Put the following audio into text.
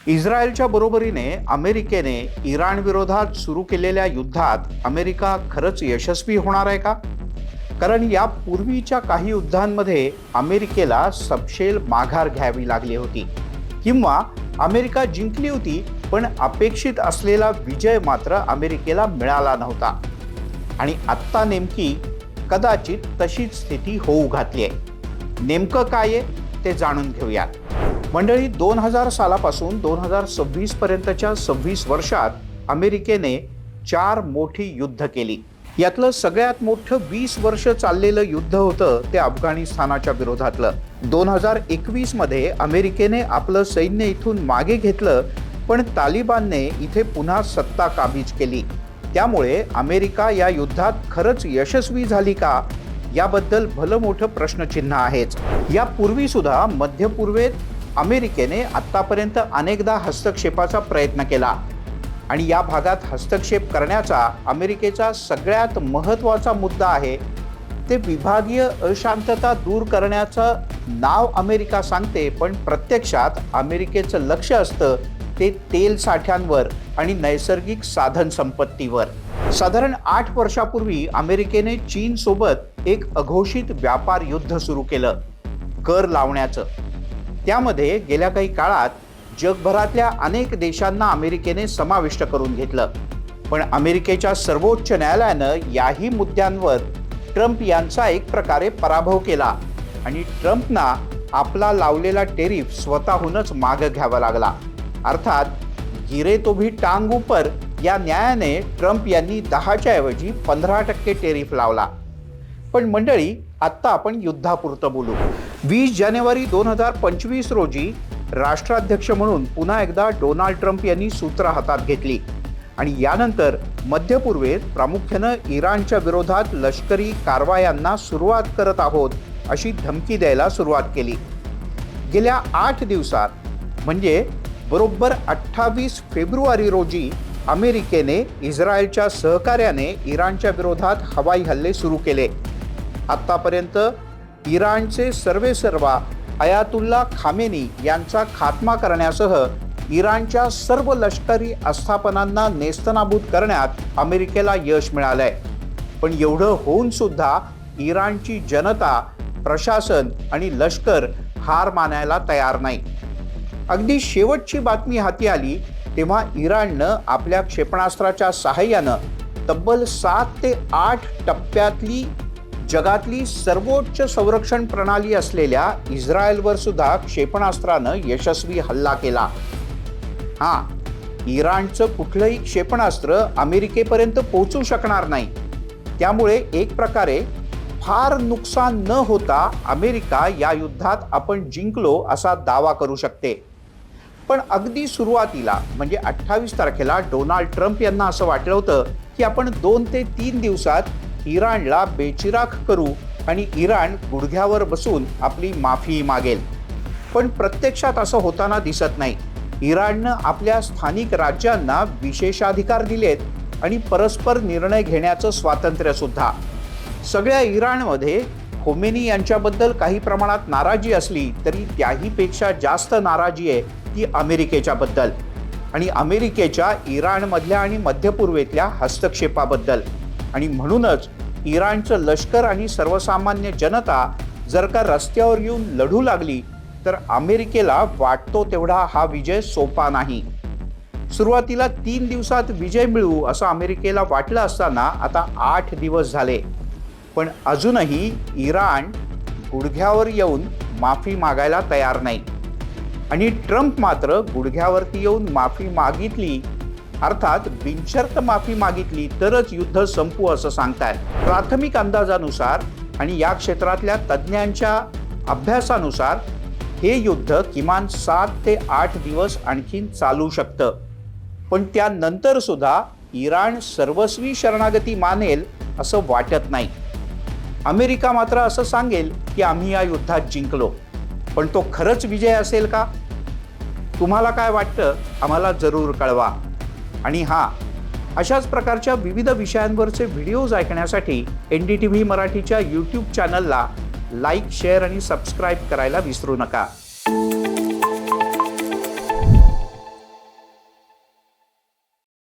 इस्रायलच्या बरोबरीने अमेरिकेने इराण विरोधात सुरू केलेल्या युद्धात अमेरिका खरंच यशस्वी होणार आहे का? कारण या पूर्वीच्या काही युद्धांमध्ये अमेरिकेला सपशेल माघार घ्यावी लागली होती किंवा अमेरिका जिंकली होती, पण अपेक्षित असलेला विजय मात्र अमेरिकेला मिळाला नव्हता. आणि आत्ता नेमकी कदाचित तशीच स्थिती होऊ घातली आहे. नेमकं काय आहे ते जाणून घेऊया. मंडळी, 2000 सालापासून 2026 पर्यंतच्या 26 वर्षात अमेरिकेने 4 मोठी युद्ध केली. यातलं सगळ्यात मोठं 20 वर्ष चाललेलं युद्ध होतं ते अफगाणिस्तानाच्या विरोधातलं. 2021 मध्ये अमेरिकेने आपलं सैन्य इथून मागे घेतलं, पण तालिबानने इथे पुन्हा सत्ता काबीज केली. त्यामुळे अमेरिका या युद्धात खरंच यशस्वी झाली का, याबद्दल भलं मोठं प्रश्नचिन्ह आहेच. यापूर्वी सुद्धा मध्य पूर्वेत अमेरिकेने आत्तापर्यंत अनेकदा हस्तक्षेपाचा प्रयत्न केला आणि या भागात हस्तक्षेप करण्याचा अमेरिकेचा सगळ्यात महत्त्वाचा मुद्दा आहे ते विभागीय अशांतता दूर करण्याचं नाव अमेरिका सांगते, पण प्रत्यक्षात अमेरिकेचं लक्ष असतं ते तेल साठ्यांवर आणि नैसर्गिक साधन संपत्तीवर. साधारण 8 वर्षापूर्वी अमेरिकेने चीन सोबत एक अघोषित व्यापार युद्ध सुरू केलं, कर लावण्याचं. त्यामध्ये गेल्या काही काळात जगभरातल्या अनेक देशांना अमेरिकेने समाविष्ट करून घेतलं. पण अमेरिकेच्या सर्वोच्च न्यायालयानं याही मुद्द्यांवर ट्रम्प यांचा एक प्रकारे पराभव केला आणि ट्रम्पना आपला लावलेला टेरिफ स्वतःहूनच मागे घ्यावा लागला. अर्थात गिरे तो भी टांग ऊपर या न्यायाने ट्रम्प यांनी 10च्या ऐवजी 15% टेरिफ लावला. पण मंडळी, आत्ता आपण युद्धापुरतं बोलू. 20 जानेवारी 2025 रोजी राष्ट्राध्यक्ष म्हणून पुन्हा एकदा डोनाल्ड ट्रम्प यांनी सूत्र हातात घेतली आणि यानंतर मध्य पूर्वेत प्रामुख्यानं इराणच्या विरोधात लष्करी कारवायांना सुरुवात करत आहोत अशी धमकी द्यायला सुरुवात केली. गेल्या 8 दिवसात म्हणजे बरोबर 28 फेब्रुवारी रोजी अमेरिकेने इस्रायलच्या सहकार्याने इराणच्या विरोधात हवाई हल्ले सुरू केले. आत्तापर्यंत इराणचे सर्वेसर्वा अयातुल्ला खामेनी यांचा खात्मा करण्यासह इराणच्या सर्व लष्करी आस्थापनांना नेस्तनाबूत करण्यात अमेरिकेला यश मिळालंय. पण एवढं होऊन सुद्धा इराणची जनता, प्रशासन आणि लष्कर हार मानायला तयार नाही. अगदी शेवटची बातमी हाती आली तेव्हा इराणनं आपल्या क्षेपणास्त्राच्या सहाय्यानं तब्बल 7 ते 8 टप्प्यातली जगातली सर्वोच्च संरक्षण प्रणाली असलेल्या इस्रायलवर सुद्धा क्षेपणास्त्रानं यशस्वी हल्ला केला. इराणचं कुठलंही क्षेपणास्त्र अमेरिकेपर्यंत पोहोचू शकणार नाही. त्यामुळे एक प्रकारे फार नुकसान न होता अमेरिका या युद्धात आपण जिंकलो असा दावा करू शकते. पण अगदी सुरुवातीला म्हणजे 28 तारखेला डोनाल्ड ट्रम्प यांना असं वाटलं होतं की आपण 2 ते 3 दिवसात इराणला बेचिराख करू आणि इराण गुडघ्यावर बसून आपली माफी मागेल. पण प्रत्यक्षात असं होताना दिसत नाही. इराणनं आपल्या स्थानिक राज्यांना विशेषाधिकार दिलेत आणि परस्पर निर्णय घेण्याचं स्वातंत्र्य सुद्धा. सगळ्या इराणमध्ये खोमेनी यांच्याबद्दल काही प्रमाणात नाराजी असली तरी त्याहीपेक्षा जास्त नाराजी आहे ती अमेरिकेच्याबद्दल आणि अमेरिकेच्या इराणमधल्या आणि मध्य पूर्वेतल्या हस्तक्षेपाबद्दल. आणि म्हणूनच इराणचं लष्कर आणि सर्वसामान्य जनता जर का रस्त्यावर येऊन लढू लागली तर अमेरिकेला वाटतो तेवढा हा विजय सोपा नाही. सुरुवातीला 3 दिवसात विजय मिळवू असं अमेरिकेला वाटलं असताना आता 8 दिवस झाले, पण अजूनही इराण गुडघ्यावर येऊन माफी मागायला तयार नाही. आणि ट्रम्प मात्र गुडघ्यावरती येऊन माफी मागितली, अर्थात बिनशर्त माफी मागितली तरच युद्ध संपू असं सांगतायत. प्राथमिक अंदाजानुसार आणि या क्षेत्रातल्या तज्ज्ञांच्या अभ्यासानुसार हे युद्ध किमान 7 ते 8 दिवस आणखीन चालू शकतं. पण त्यानंतर सुद्धा इराण सर्वस्वी शरणागती मानेल असं वाटत नाही. अमेरिका मात्र असं सांगेल की आम्ही या युद्धात जिंकलो. पण तो खरंच विजय असेल का? तुम्हाला काय वाटतं आम्हाला जरूर कळवा. आणि अशाच प्रकारच्या विविध विषयांवरचे व्हिडिओज ऐकण्यासाठी NDTV मराठीच्या YouTube चॅनलला लाईक, शेअर आणि सबस्क्राईब करायला विसरू नका.